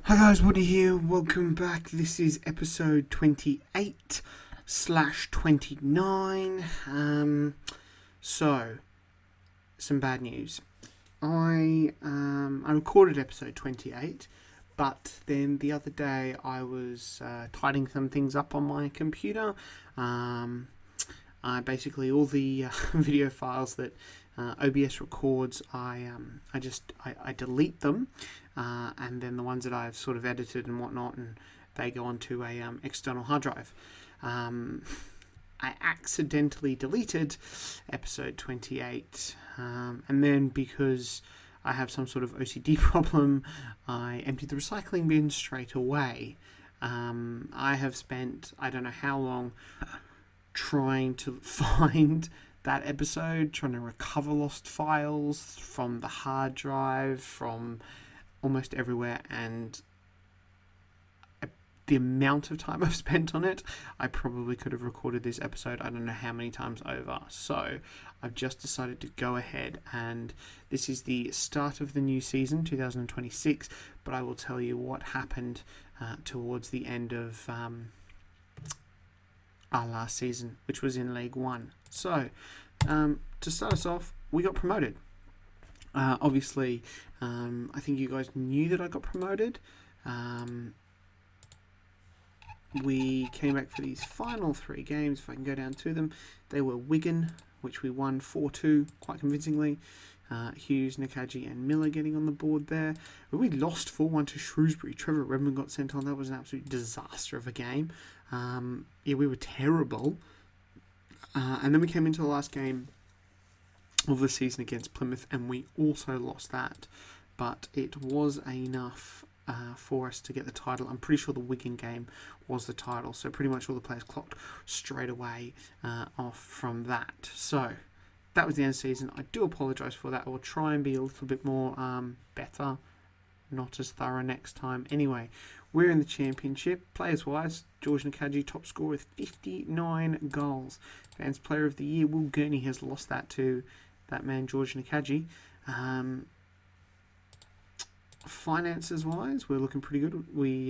Hi guys, Woody here. Welcome back. This is episode 28/29. So some bad news. I recorded episode 28, but then the other day I was tidying some things up on my computer. Basically all the video files that OBS records, I delete them, and then the ones that I've sort of edited and whatnot, and they go onto a external hard drive. I accidentally deleted episode 28, and then because I have some sort of OCD problem, I emptied the recycling bin straight away. I have spent I don't know how long trying to find that episode, trying to recover lost files from the hard drive, from almost everywhere, and the amount of time I've spent on it, I probably could have recorded this episode I don't know how many times over. So I've just decided to go ahead, and this is the start of the new season, 2026, but I will tell you what happened towards the end of our last season, which was in League One. So, to start us off, we got promoted. Obviously, I think you guys knew that I got promoted. We came back for these final three games, if I can go down to them. They were Wigan, which we won 4-2 quite convincingly. Hughes, Nakaji and Miller getting on the board there. But we lost 4-1 to Shrewsbury. Trevor Redmond got sent on. That was an absolute disaster of a game. We were terrible. And then we came into the last game of the season against Plymouth, and we also lost that. But it was enough for us to get the title. I'm pretty sure the Wigan game was the title, so pretty much all the players clocked straight away off from that. So that was the end of the season. I do apologise for that. I will try and be a little bit more better, not as thorough next time. Anyway, we're in the championship. Players-wise, George Nakaji, top scorer with 59 goals. Fans Player of the Year, Will Gurney has lost that to that man, George Nakaji. Finances-wise, we're looking pretty good. We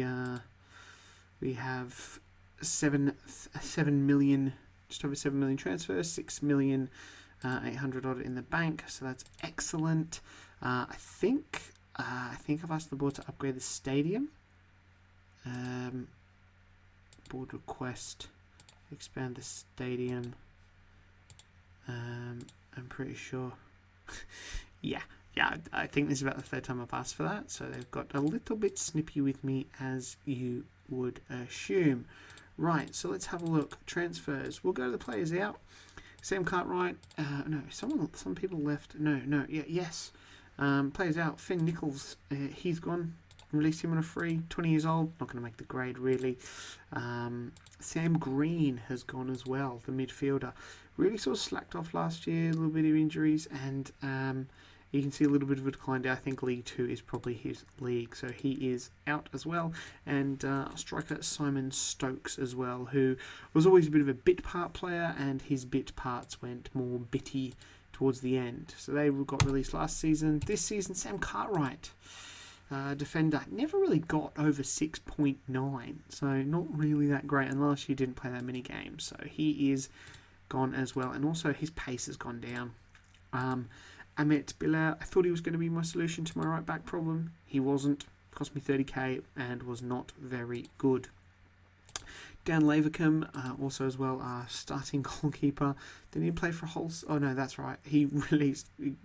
have 7 million, just over 7 million transfers, 6 million 800 odd in the bank, so that's excellent. I think I've asked the board to upgrade the stadium. Board request, expand the stadium. I'm pretty sure. Yeah, I think this is about the third time I've asked for that, so they've got a little bit snippy with me, as you would assume. Right, so let's have a look. Transfers. We'll go to the players out. Sam Cartwright. No, some people left. Yes. Players out. Finn Nichols. He's gone. Released him on a free. 20 years old. Not going to make the grade, really. Sam Green has gone as well, the midfielder. Really sort of slacked off last year. A little bit of injuries, and you can see a little bit of a decline there. I think League 2 is probably his league, so he is out as well. And striker Simon Stokes as well, who was always a bit of a bit part player, and his bit parts went more bitty towards the end. So they got released last season. This season, Sam Cartwright, defender, never really got over 6.9, so not really that great, and last year didn't play that many games, so he is gone as well. And also his pace has gone down. Amit Bilal, I thought he was going to be my solution to my right back problem. He wasn't. Cost me 30k and was not very good. Dan Lavercombe, also as well, starting goalkeeper. Didn't he play for Hull? Oh no, that's right. He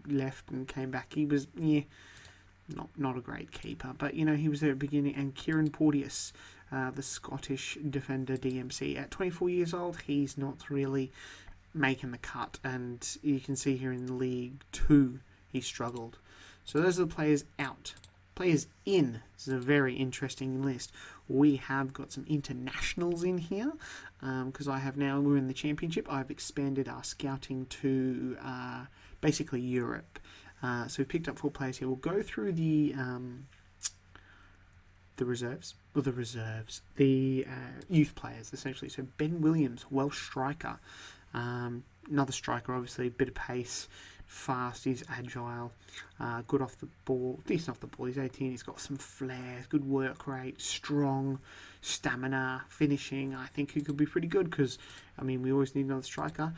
left and came back. He was not a great keeper, but he was there at the beginning. And Kieran Porteous, the Scottish defender, DMC, at 24 years old, he's not really making the cut, and you can see here in League 2 he struggled. So those are the players out. Players in. This is a very interesting list. We have got some internationals in here, because we're in the championship. I've expanded our scouting to basically Europe. So we've picked up 4 players here. We'll go through the youth players, essentially. So Ben Williams, Welsh striker. Another striker, obviously, a bit of pace. fast, he's agile, good off the ball, decent off the ball. He's 18, he's got some flair, good work rate, strong, stamina, finishing. I think he could be pretty good because, I mean, we always need another striker.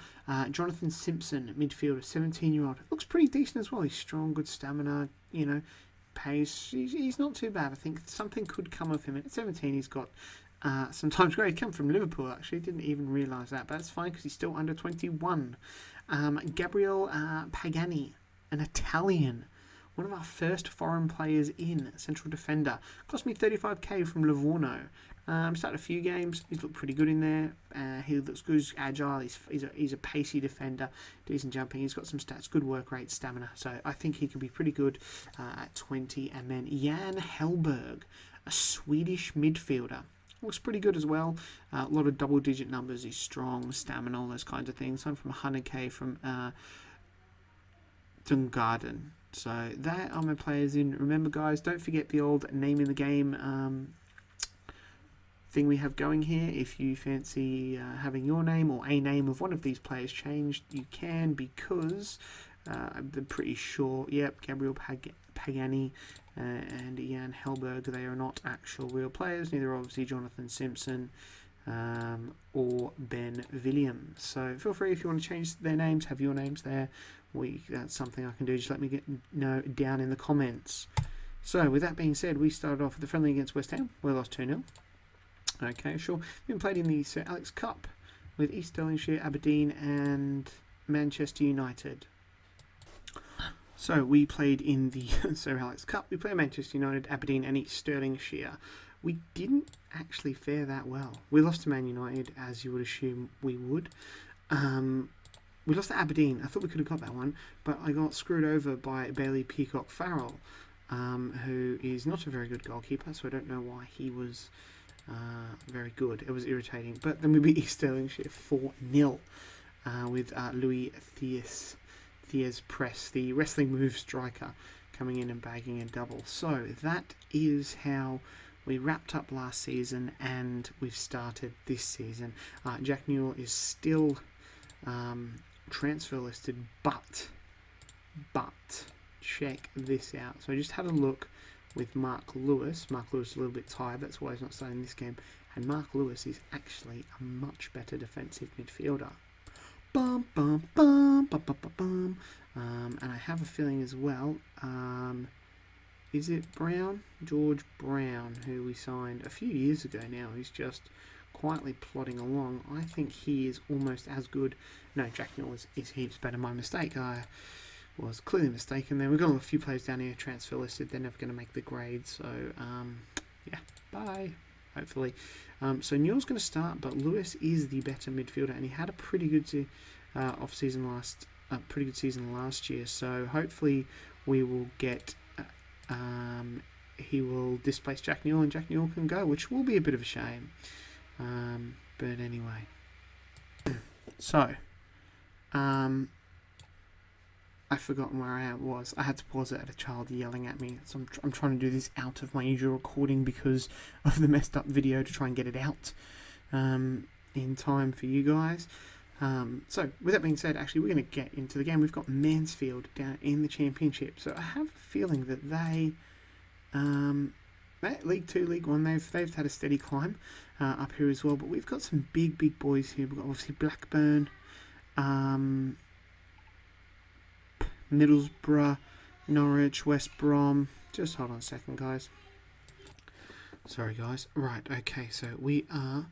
Jonathan Simpson, midfielder, 17-year-old. Looks pretty decent as well. He's strong, good stamina, you know, pace. He's not too bad. I think something could come of him. At 17, he's got sometimes great. He came from Liverpool, actually. Didn't even realise that, but that's fine because he's still under 21. Gabriel Pagani, an Italian. One of our first foreign players in, central defender. Cost me 35k from Livorno. Started a few games. He's looked pretty good in there. He looks good. He's agile. He's a pacey defender. Decent jumping. He's got some stats. Good work rate, stamina. So I think he could be pretty good at 20. And then Jan Hellberg, a Swedish midfielder. Looks pretty good as well. A lot of double-digit numbers. He's strong, stamina, all those kinds of things. I'm from 100k from Dungarden. So that are my players in. Remember, guys, don't forget the old name in the game thing we have going here. If you fancy having your name or a name of one of these players changed, you can, because I'm pretty sure, yep, Gabriel Pagani and Jan Hellberg, they are not actual real players. Neither obviously Jonathan Simpson or Ben Williams. So feel free, if you want to change their names, have your names there. That's something I can do. Just let me know down in the comments. So with that being said, we started off with the friendly against West Ham. We lost 2-0. Okay, sure. We've been played in the Sir Alex Cup with East Stirlingshire, Aberdeen and Manchester United. So we played in the Sir Alex Cup. We played Manchester United, Aberdeen and East Stirlingshire. We didn't actually fare that well. We lost to Man United, as you would assume we would. We lost to Aberdeen. I thought we could have got that one, but I got screwed over by Bailey Peacock Farrell, who is not a very good goalkeeper, so I don't know why he was very good. It was irritating. But then we beat East Stirlingshire 4-0 with Louis Thies Press, the wrestling move striker, coming in and bagging a double. So that is how we wrapped up last season, and we've started this season. Jack Newell is still transfer listed, but check this out. So I just had a look with Mark Lewis. Mark Lewis is a little bit tired, that's why he's not starting this game. And Mark Lewis is actually a much better defensive midfielder. Bum, bum, bum, bum, bum, bum, bum. And I have a feeling as well, is it Brown? George Brown, who we signed a few years ago now. He's just quietly plodding along. I think he is almost as good. No, Jack Newell is heaps better. My mistake. I was clearly mistaken there. We've got a few players down here transfer listed. They're never going to make the grade. So, yeah, bye. Hopefully. So Newell's going to start, but Lewis is the better midfielder, and he had a pretty good pretty good season last year. So hopefully we will get. He will displace Jack Newell, and Jack Newell can go, which will be a bit of a shame. But anyway. So, I've forgotten where I was. I had to pause it at a child yelling at me. So I'm trying to do this out of my usual recording because of the messed up video, to try and get it out in time for you guys. So with that being said, actually we're going to get into the game. We've got Mansfield down in the Championship. So I have a feeling that they, League 2, League 1, they've had a steady climb up here as well. But we've got some big boys here. We've got obviously Blackburn, Middlesbrough, Norwich, West Brom. Just hold on a second, guys. Sorry, guys. Right, okay, so we are...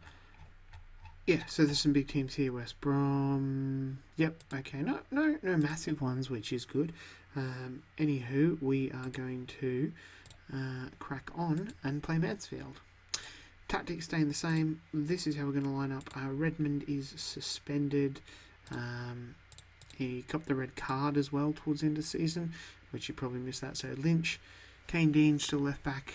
Yeah, so there's some big teams here. West Brom. Yep, okay. No massive ones, which is good. Anywho, we are going to crack on and play Mansfield. Tactics staying the same. This is how we're going to line up. Redmond is suspended. He got the red card as well towards the end of the season, which you probably missed that. So Lynch, Kane Dean still left back,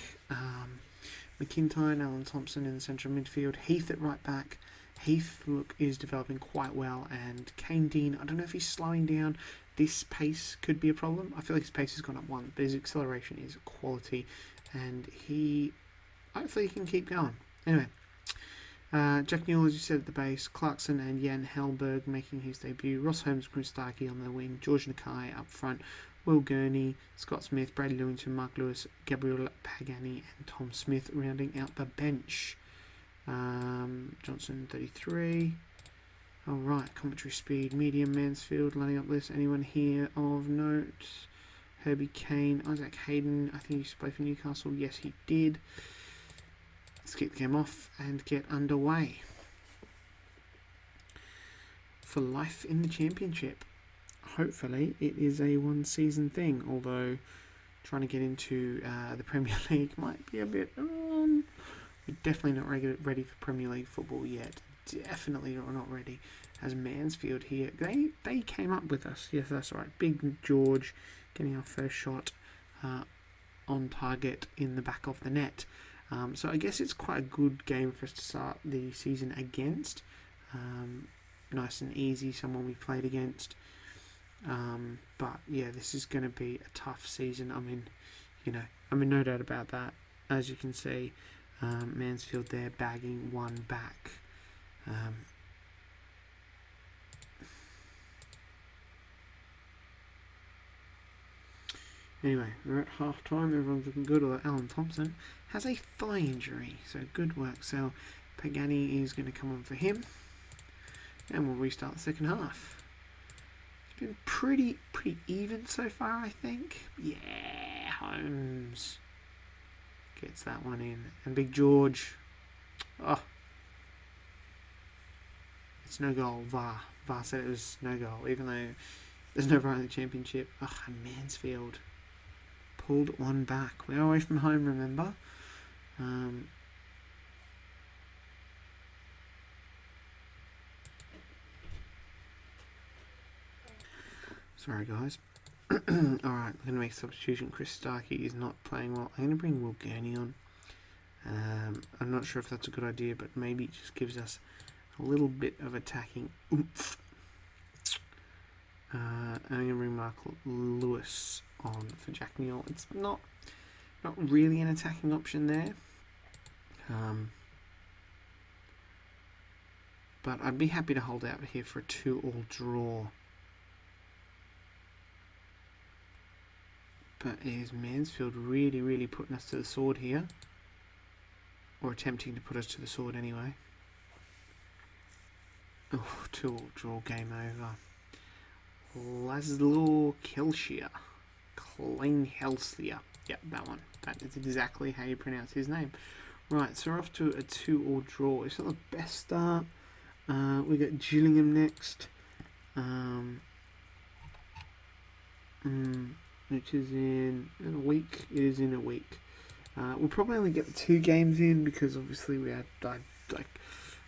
McIntyre and Alan Thompson in the central midfield, Heath at right back. Heath is developing quite well, and Kane Dean, I don't know if he's slowing down. This pace could be a problem. I feel like his pace has gone up one, but his acceleration is quality, and hopefully he can keep going. Anyway, Jack Newell, as you said, at the base. Clarkson and Jan Hellberg making his debut. Ross Holmes, Chris Starkey on the wing. George Nakai up front. Will Gurney, Scott Smith, Brady Lewington, Mark Lewis, Gabriel Pagani and Tom Smith rounding out the bench. Johnson, 33. Alright, commentary speed. Medium, Mansfield, lining up this. Anyone here of note? Herbie Kane, Isaac Hayden. I think he used to play for Newcastle. Yes, he did. Let's kick the game off and get underway. For life in the Championship. Hopefully it is a one-season thing, although trying to get into the Premier League might be a bit... we're definitely not ready for Premier League football yet. Definitely not ready. As Mansfield here, they came up with us. Yes, that's right. Big George getting our first shot on target in the back of the net. So I guess it's quite a good game for us to start the season against. Nice and easy, someone we played against. But yeah, this is going to be a tough season. No doubt about that. As you can see, Mansfield there bagging one back. Anyway, we're at half time. Everyone's looking good. Although Alan Thompson has a thigh injury, so good work. So Pagani is going to come on for him, and we'll restart the second half. It's been pretty even so far, I think. Yeah, Holmes gets that one in, and Big George. Oh, it's no goal. VAR said it was no goal, even though there's no VAR in the Championship. Oh, and Mansfield pulled one back. We're away from home, remember? Sorry, guys. Alright, we're going to make a substitution. Chris Starkey is not playing well. I'm going to bring Will Gurney on. I'm not sure if that's a good idea, but maybe it just gives us a little bit of attacking oomph. I'm going to bring Mark Lewis on for Jack Newell. It's not really an attacking option there. But I'd be happy to hold out here for a 2-2 draw. But is Mansfield really putting us to the sword here? Or attempting to put us to the sword anyway. Oh, 2-2 draw, game over. Laszlo Kelshia. Klein Helsia. Yep, that one. That is exactly how you pronounce his name. Right, so we're off to a 2-2 draw. It's not the best start. We got Gillingham next. Which is in a week. It is in a week. We'll probably only get 2 games in because obviously we had I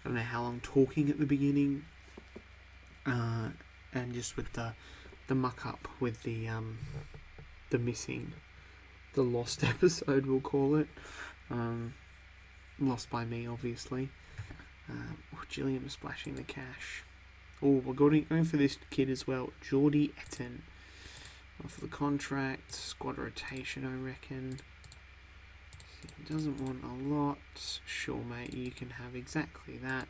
don't know how long talking at the beginning. And just with the muck up with the lost episode, we'll call it. Lost by me, obviously. Gilliam is splashing the cash. Oh, we're going for this kid as well, Geordie Etten. For the contract, squad rotation, I reckon. He doesn't want a lot. Sure, mate, you can have exactly that.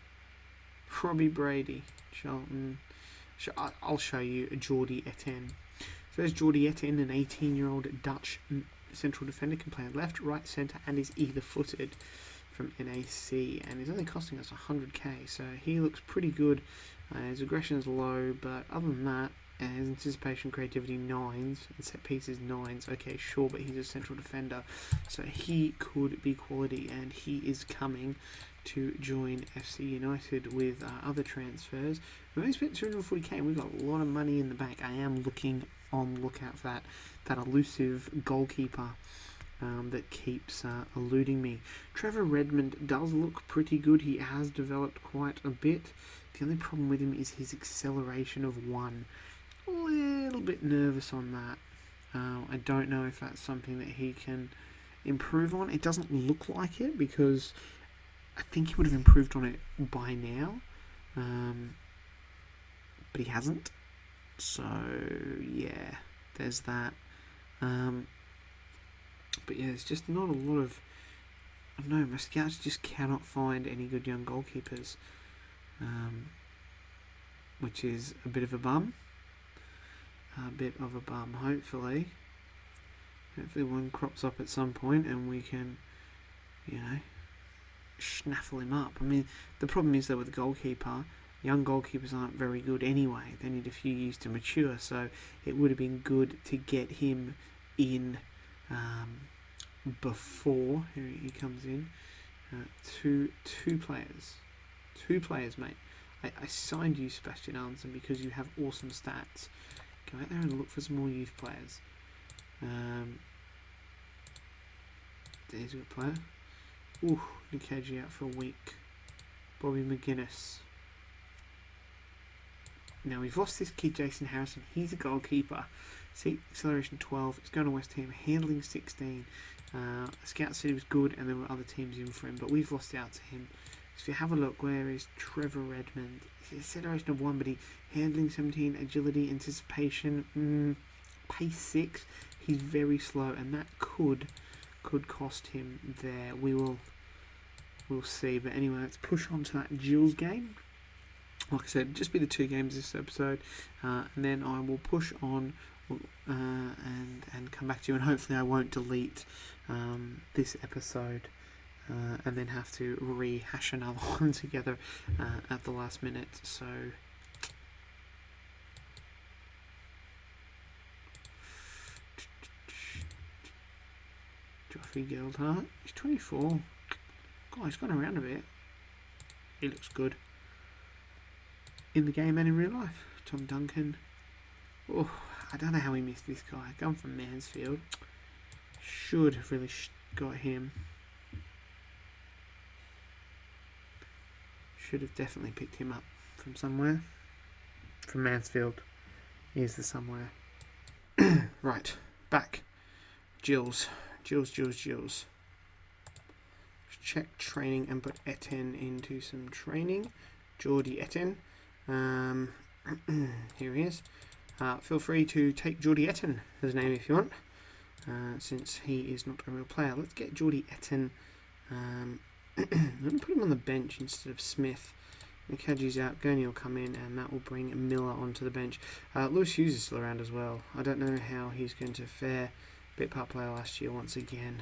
Robbie Brady, Charlton. I'll show you Geordie Etten. So there's Geordie Etten, an 18-year-old Dutch central defender, can play left, right, centre, and is either-footed from NAC, and is only costing us 100k. So he looks pretty good. His aggression is low, but other than that, his anticipation, creativity 9s, and set pieces 9s. Okay, sure, but he's a central defender, so he could be quality, and he is coming to join FC United with other transfers. We've only spent 240k, and we've got a lot of money in the bank. I am looking on the lookout for that elusive goalkeeper that keeps eluding me. Trevor Redmond does look pretty good. He has developed quite a bit. The only problem with him is his acceleration of 1. A little bit nervous on that. I don't know if that's something that he can improve on. It doesn't look like it because I think he would have improved on it by now, but he hasn't. So yeah, there's that. But yeah, there's just not a lot of I don't know, my scouts just cannot find any good young goalkeepers, which is a bit of a bum. Hopefully one crops up at some point and we can, snaffle him up. I mean, the problem is though with the goalkeeper, young goalkeepers aren't very good anyway. They need a few years to mature, so it would have been good to get him in before he comes in. Two players, mate. I signed you, Sebastian Arnson, because you have awesome stats. Go out there and look for some more youth players. There's a good player. Ooh, Nkaji out for a week. Bobby McGuinness. Now we've lost this kid, Jason Harrison. He's a goalkeeper. See, acceleration 12. He's going to West Ham. Handling 16. Scout said he was good, and there were other teams in for him, but we've lost out to him. So if you have a look, where is Trevor Redmond? He's acceleration of 1, but he handling 17, agility, anticipation, pace 6. He's very slow, and that could cost him there. We'll see. But anyway, let's push on to that Gills game. Like I said, just be the 2 games this episode, and then I will push on and come back to you, and hopefully I won't delete this episode and then have to rehash another one together at the last minute. So Joffrey Geldhart, he's 24. God, he's gone around a bit. He looks good in the game and in real life. Tom Duncan. Oh, I don't know how we missed this guy. Come from Mansfield. Should have really got him. Should have definitely picked him up from somewhere. From Mansfield. Here's the somewhere. Right, back. Gills. Check training and put Etienne into some training. Geordie Etienne. Here he is. Feel free to take Geordie Etienne as a name if you want, since he is not a real player. Let's get Geordie Etienne. Let me put him on the bench instead of Smith. Nkaji's out, Gurney will come in, and that will bring Miller onto the bench. Lewis Hughes is still around as well. I don't know how he's going to fare. Bit part player last year once again.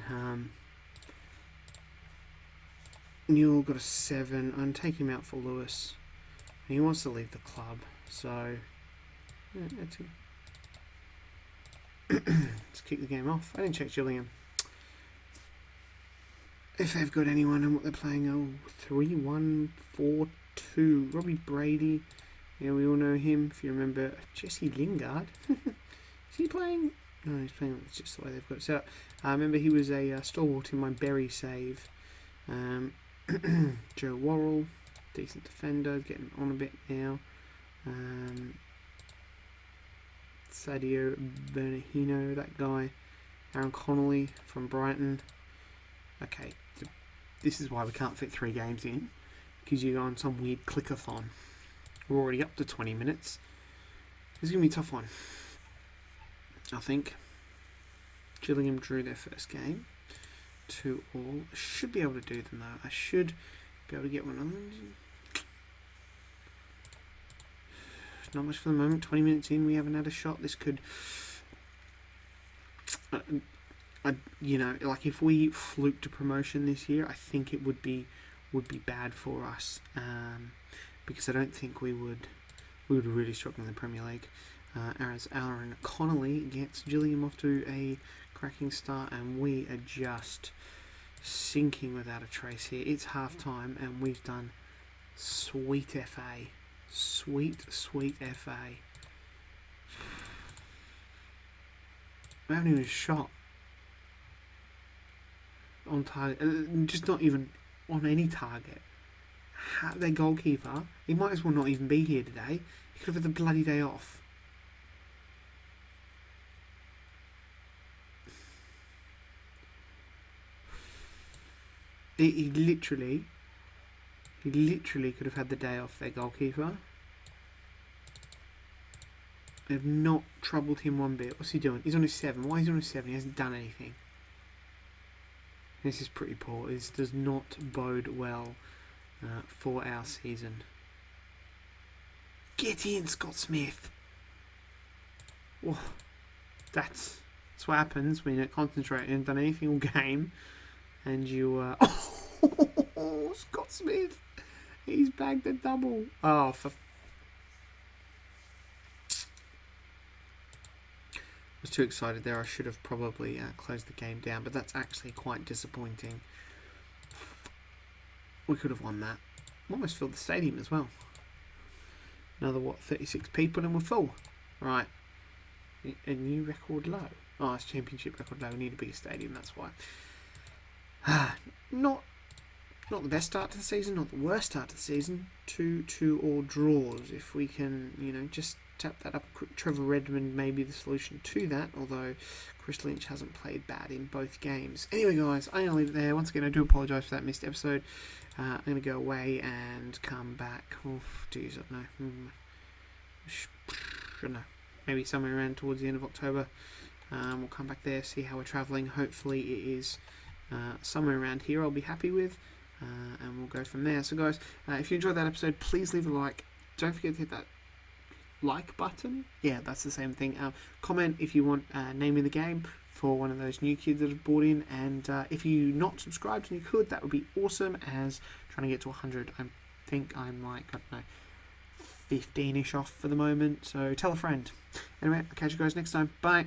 Newell got a 7. I'm taking him out for Lewis. He wants to leave the club, so yeah, let's kick the game off. I didn't check Gillingham. If they've got anyone and what they're playing, 3-1-4-2. Robbie Brady, yeah, we all know him. If you remember, Jesse Lingard. Is he playing? No, he's playing. It's just the way they've got it set up. I remember he was a stalwart in my Berry save. Joe Worrell, decent defender, getting on a bit now. Sadio Bernardino, that guy. Aaron Connolly from Brighton. Okay, this is why we can't fit 3 games in, because you go on some weird clickathon. We're already up to 20 minutes. This is going to be a tough one, I think. Gillingham drew their first game. 2-2. I should be able to do them though. I should be able to get one on them. Not much for the moment. 20 minutes in, we haven't had a shot. This could, like if we fluke to promotion this year, I think it would be bad for us, because I don't think we would really struggle in the Premier League. As Aaron Connolly gets Gillingham off to a cracking start, and we are just sinking without a trace here. It's half time and we've done sweet FA. Sweet FA. We haven't even shot on target, just not even on any target. Their goalkeeper, he might as well not even be here today. He could have had the bloody day off. He literally could have had the day off, their goalkeeper. They've not troubled him one bit. What's he doing? He's on his 7. Why is he on his 7? He hasn't done anything. This is pretty poor. This does not bode well for our season. Get in, Scott Smith. Oh, that's what happens when you're concentrating and done anything all game, and you. Oh, Scott Smith, he's bagged a double. Oh, I was too excited there. I should have probably closed the game down, but that's actually quite disappointing. We could have won that. Almost filled the stadium as well. Another, 36 people and we're full. Right. A new record low. Oh, it's championship record low. We need a bigger stadium, that's why. Not the best start to the season, not the worst start to the season. 2 all draws. If we can, just tap that up. Trevor Redmond may be the solution to that, although Chris Lynch hasn't played bad in both games. Anyway, guys, I'm going to leave it there. Once again, I do apologise for that missed episode. I'm going to go away and come back. Oh, geez, I don't know. I don't know. Maybe somewhere around towards the end of October. We'll come back there, see how we're travelling. Hopefully it is somewhere around here I'll be happy with. And we'll go from there. So, guys, if you enjoyed that episode, please leave a like. Don't forget to hit that like button. Yeah, that's the same thing. Comment if you want name of the game for one of those new kids that have bought in, and if you're not subscribed and you could, that would be awesome, as trying to get to 100. I think I'm like, I don't know, 15-ish off for the moment, so tell a friend. Anyway, I'll catch you guys next time. Bye.